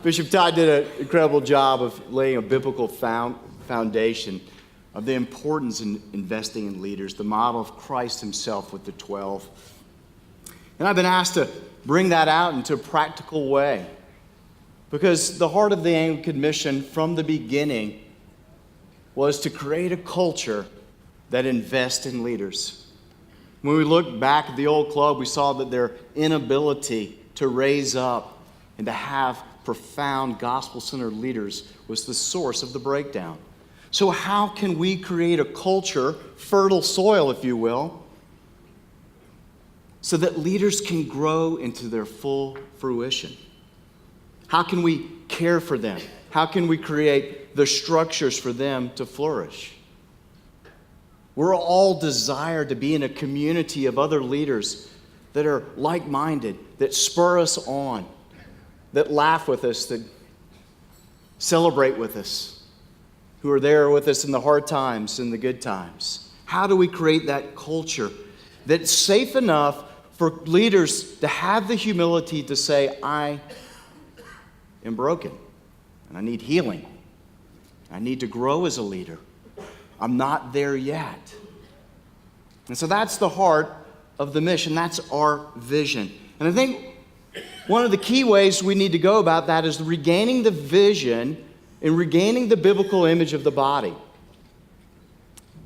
Bishop Todd did an incredible job of laying a biblical foundation of the importance in investing in leaders, the model of Christ himself with the 12. And I've been asked to bring that out into a practical way because the heart of the Anglican mission from the beginning was to create a culture that invests in leaders. When we look back at the old club, we saw that their inability to raise up and to have profound gospel-centered leaders was the source of the breakdown. So how can we create a culture, fertile soil, if you will, so that leaders can grow into their full fruition? How can we care for them? How can we create the structures for them to flourish? We're all desired to be in a community of other leaders that are like-minded, that spur us on, that laugh with us, that celebrate with us, who are there with us in the hard times and the good times. How do we create that culture that's safe enough for leaders to have the humility to say, I am broken, and I need healing. I need to grow as a leader. I'm not there yet. And so that's the heart of the mission. That's our vision. And I think one of the key ways we need to go about that is regaining the vision and regaining the biblical image of the body.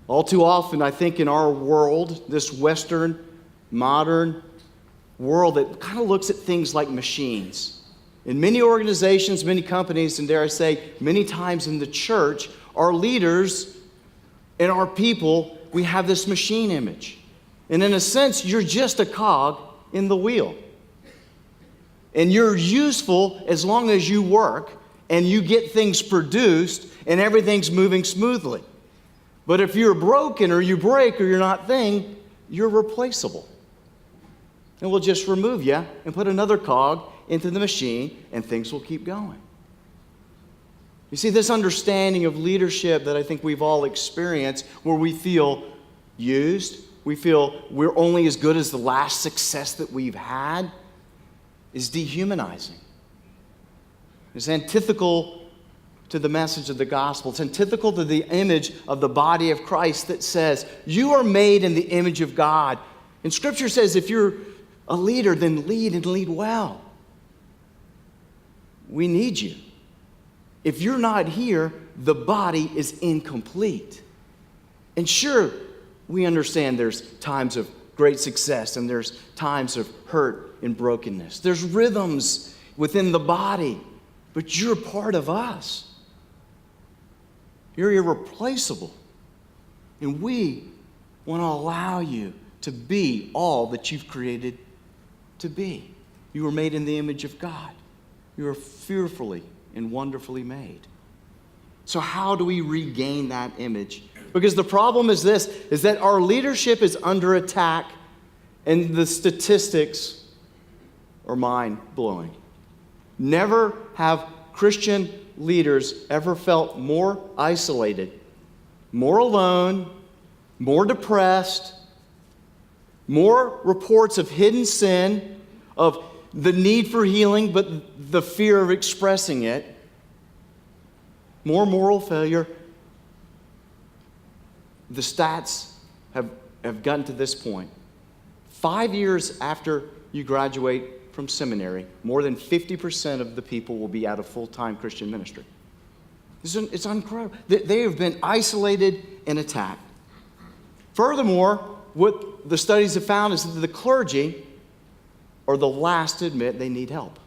All too often, I think in our world, this Western, modern world that kind of looks at things like machines. In many organizations, many companies, and dare I say, many times in the church, our leaders and our people, we have this machine image. And in a sense, you're just a cog in the wheel. And you're useful as long as you work and you get things produced and everything's moving smoothly. But if you're broken or you break or you're not thing, you're replaceable. And we'll just remove you and put another cog into the machine and things will keep going. You see, this understanding of leadership that I think we've all experienced where we feel used, we feel we're only as good as the last success that we've had, is dehumanizing. It's antithetical to the message of the gospel. It's antithetical to the image of the body of Christ that says, you are made in the image of God. And Scripture says if you're a leader, then lead and lead well. We need you. If you're not here, the body is incomplete. And sure, we understand there's times of great success and there's times of hurt and brokenness. There's rhythms within the body, but you're part of us. You're irreplaceable. And we want to allow you to be all that you've created to be. You were made in the image of God. You are fearfully and wonderfully made. So how do we regain that image? Because the problem is this, is that our leadership is under attack and the statistics are mind-blowing. Never have Christian leaders ever felt more isolated, more alone, more depressed, more reports of hidden sin, of the need for healing, but the fear of expressing it, more moral failure. The stats have gotten to this point. 5 years after you graduate from seminary, more than 50% of the people will be out of full-time Christian ministry. It's incredible. They have been isolated and attacked. Furthermore, what the studies have found is that the clergy are the last to admit they need help.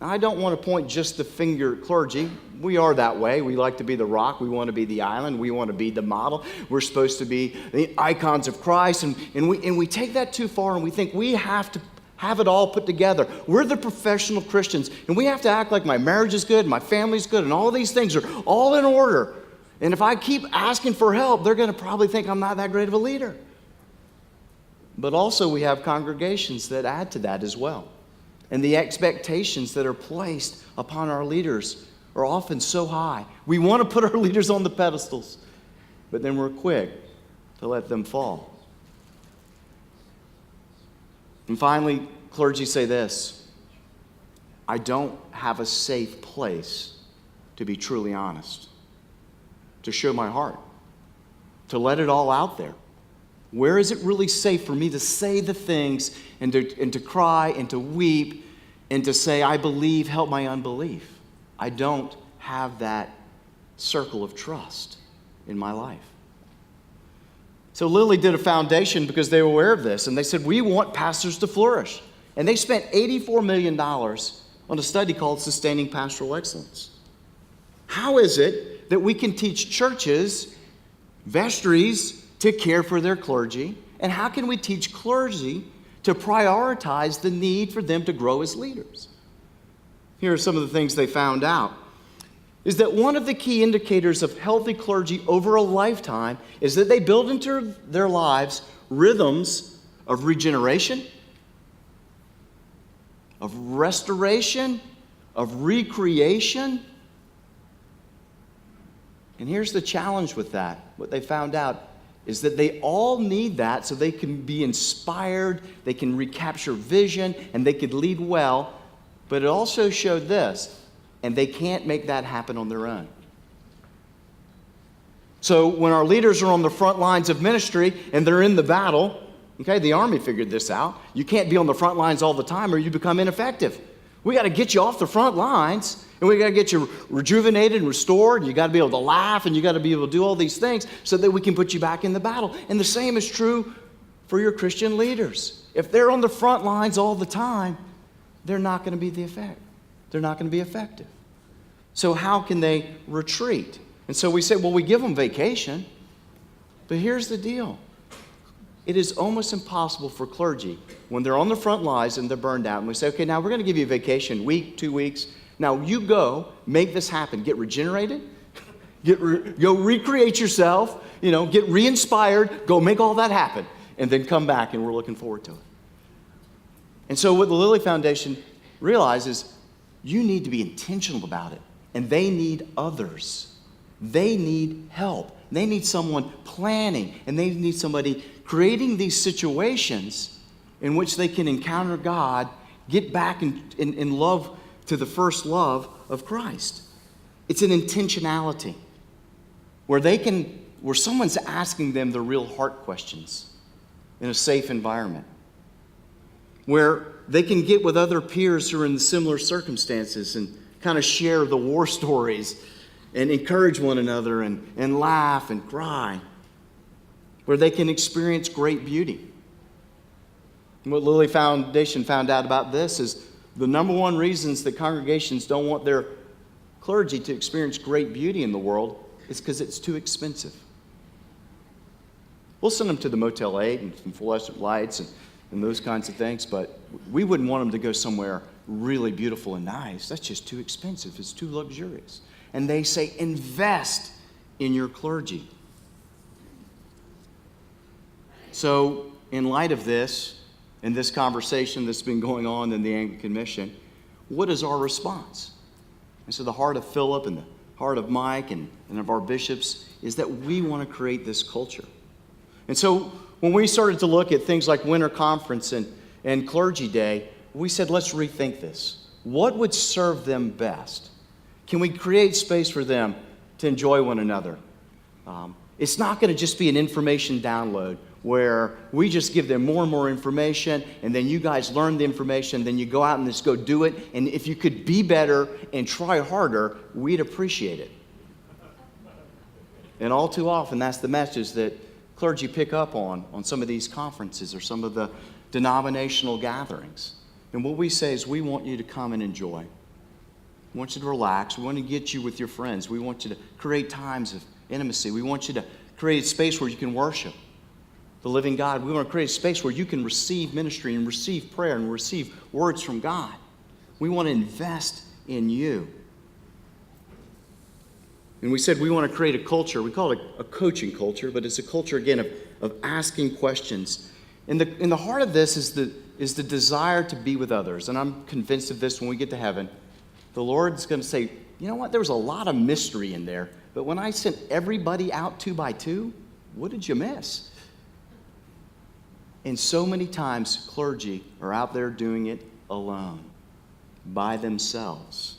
Now, I don't want to point just the finger at clergy. We are that way. We like to be the rock. We want to be the island. We want to be the model. We're supposed to be the icons of Christ. And we take that too far and we think we have to have it all put together. We're the professional Christians. And we have to act like my marriage is good, my family's good, and all these things are all in order. And if I keep asking for help, they're going to probably think I'm not that great of a leader. But also we have congregations that add to that as well. And the expectations that are placed upon our leaders are often so high. We want to put our leaders on the pedestals, but then we're quick to let them fall. And finally, clergy say this: I don't have a safe place to be truly honest, to show my heart, to let it all out there. Where is it really safe for me to say the things and to cry and to weep and to say, I believe, help my unbelief? I don't have that circle of trust in my life. So Lilly did a foundation because they were aware of this, and they said, we want pastors to flourish. And they spent $84 million on a study called Sustaining Pastoral Excellence. How is it that we can teach churches, vestries, to care for their clergy? And how can we teach clergy to prioritize the need for them to grow as leaders? Here are some of the things they found out. Is that one of the key indicators of healthy clergy over a lifetime is that they build into their lives rhythms of regeneration, of restoration, of recreation. And here's the challenge with that. What they found out is that they all need that so they can be inspired, they can recapture vision, and they could lead well. But it also showed this, and they can't make that happen on their own. So when our leaders are on the front lines of ministry and they're in the battle, okay, the Army figured this out. You can't be on the front lines all the time or you become ineffective. We got to get you off the front lines, and we got to get you rejuvenated and restored. You got to be able to laugh, and you got to be able to do all these things so that we can put you back in the battle. And the same is true for your Christian leaders. If they're on the front lines all the time, they're not going to be the effect. They're not going to be effective. So how can they retreat? And so we say, well, we give them vacation. But here's the deal. It is almost impossible for clergy, when they're on the front lines and they're burned out, and we say, okay, now we're going to give you a vacation, week, 2 weeks. Now you go, make this happen. Get regenerated. Go recreate yourself. Get re-inspired. Go make all that happen. And then come back, and we're looking forward to it. And so what the Lilly Foundation realizes, you need to be intentional about it. And they need others. They need help. They need someone planning, and they need somebody creating these situations in which they can encounter God, get back in love to the first love of Christ. It's an intentionality where someone's asking them the real heart questions in a safe environment, where they can get with other peers who are in similar circumstances and kind of share the war stories and encourage one another and laugh and cry, where they can experience great beauty. And what Lilly Foundation found out about this is the number one reasons that congregations don't want their clergy to experience great beauty in the world is because it's too expensive. We'll send them to the Motel 8 and some fluorescent lights and those kinds of things, but we wouldn't want them to go somewhere really beautiful and nice. That's just too expensive. It's too luxurious. And they say, invest in your clergy. So, in light of this, and this conversation that's been going on in the Anglican mission, what is our response? And so the heart of Philip and the heart of Mike and of our bishops is that we want to create this culture. And so when we started to look at things like Winter Conference and Clergy Day, we said, let's rethink this. What would serve them best? Can we create space for them to enjoy one another? It's not going to just be an information download where we just give them more and more information, and then you guys learn the information, then you go out and just go do it. And if you could be better and try harder, we'd appreciate it. And all too often, that's the message that clergy pick up on some of these conferences or some of the denominational gatherings. And what we say is, we want you to come and enjoy. We want you to relax. We want to get you with your friends. We want you to create times of intimacy. We want you to create a space where you can worship the living God. We want to create a space where you can receive ministry and receive prayer and receive words from God. We want to invest in you. And we said we want to create a culture. We call it a coaching culture, but it's a culture, again, of asking questions. And the heart of this is the desire to be with others. And I'm convinced of this when we get to heaven. The Lord's going to say, you know what, there was a lot of mystery in there, but when I sent everybody out 2 by 2, what did you miss? And so many times clergy are out there doing it alone. by themselves,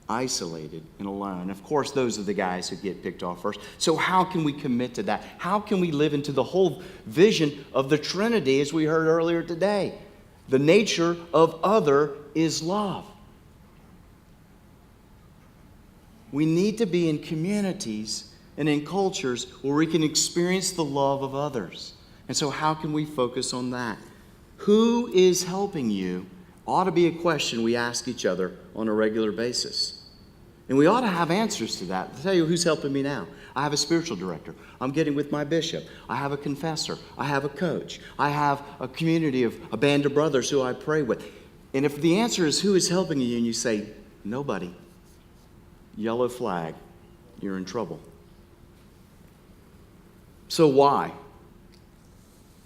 isolated and alone. Of course, those are the guys who get picked off first. So how can we commit to that? How can we live into the whole vision of the Trinity as we heard earlier today? The nature of other is love. We need to be in communities and in cultures where we can experience the love of others. And so how can we focus on that? Who is helping you ought to be a question we ask each other on a regular basis. And we ought to have answers to that. I'll tell you who's helping me now. I have a spiritual director. I'm getting with my bishop. I have a confessor. I have a coach. I have a community of a band of brothers who I pray with. And if the answer is who is helping you and you say, nobody, yellow flag, you're in trouble. So why?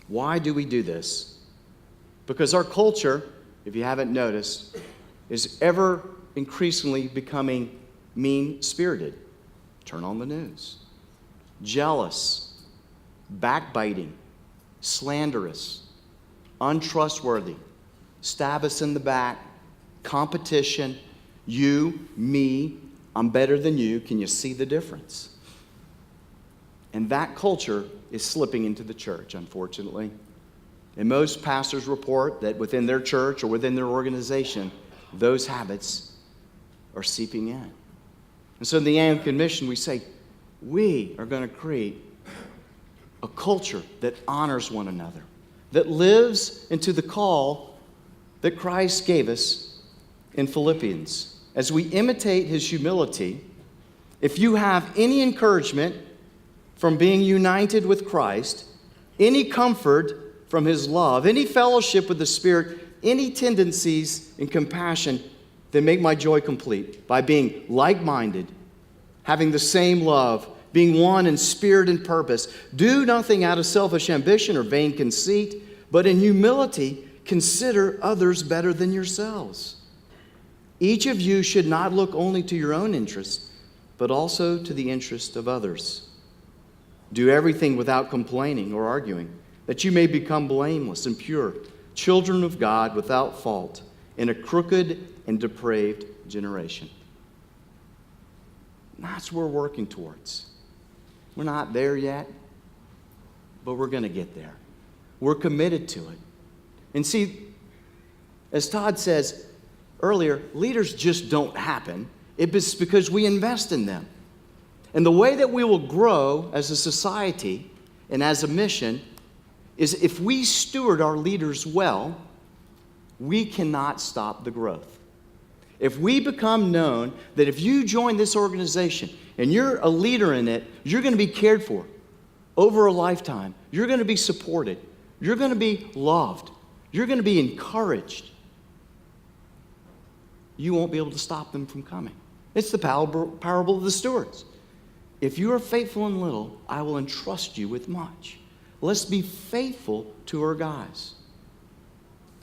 Why do we do this? Because our culture, if you haven't noticed, is ever increasingly becoming mean-spirited. Turn on the news. Jealous, backbiting, slanderous, untrustworthy, stab us in the back, competition, you, me, I'm better than you. Can you see the difference? And that culture is slipping into the church, unfortunately. And most pastors report that within their church or within their organization, those habits are seeping in. And so in the Anglican mission, we say, we are going to create a culture that honors one another, that lives into the call that Christ gave us in Philippians. As we imitate his humility, if you have any encouragement from being united with Christ, any comfort from his love, any fellowship with the Spirit, any tendencies and compassion, then make my joy complete by being like-minded, having the same love, being one in spirit and purpose. Do nothing out of selfish ambition or vain conceit, but in humility consider others better than yourselves. Each of you should not look only to your own interest, but also to the interest of others. Do everything without complaining or arguing, that you may become blameless and pure, children of God without fault, in a crooked and depraved generation. That's what we're working towards. We're not there yet, but we're going to get there. We're committed to it. And see, as Todd says earlier, leaders just don't happen. It's because we invest in them. And the way that we will grow as a society and as a mission is if we steward our leaders well, we cannot stop the growth. If we become known that if you join this organization and you're a leader in it, you're going to be cared for over a lifetime. You're going to be supported. You're going to be loved. You're going to be encouraged. You won't be able to stop them from coming. It's the parable of the stewards. If you are faithful in little, I will entrust you with much. Let's be faithful to our guys.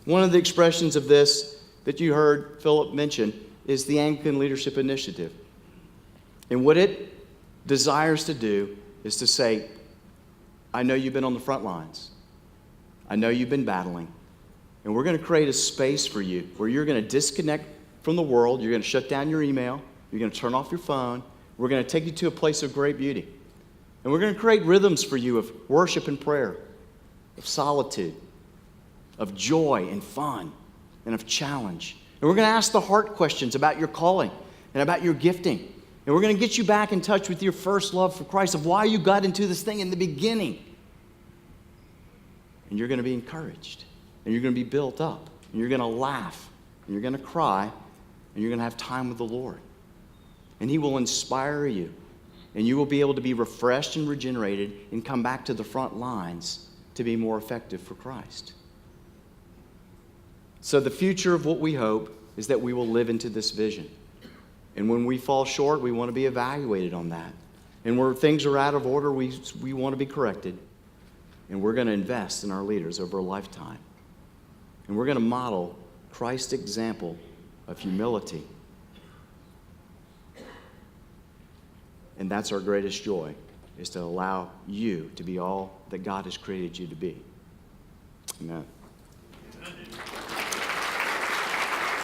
One of the expressions of this that you heard Philip mention is the Anglican Leadership Initiative. And what it desires to do is to say, I know you've been on the front lines. I know you've been battling. And we're going to create a space for you where you're going to disconnect from the world. You're going to shut down your email. You're going to turn off your phone. We're going to take you to a place of great beauty. And we're going to create rhythms for you of worship and prayer, of solitude, of joy and fun, and of challenge. And we're going to ask the heart questions about your calling and about your gifting. And we're going to get you back in touch with your first love for Christ, of why you got into this thing in the beginning. And you're going to be encouraged. And you're going to be built up. And you're going to laugh. And you're going to cry. And you're going to have time with the Lord. And he will inspire you. And you will be able to be refreshed and regenerated and come back to the front lines to be more effective for Christ. So the future of what we hope is that we will live into this vision. And when we fall short, we want to be evaluated on that. And where things are out of order, we want to be corrected. And we're going to invest in our leaders over a lifetime. And we're going to model Christ's example of humility. And that's our greatest joy, is to allow you to be all that God has created you to be. Amen.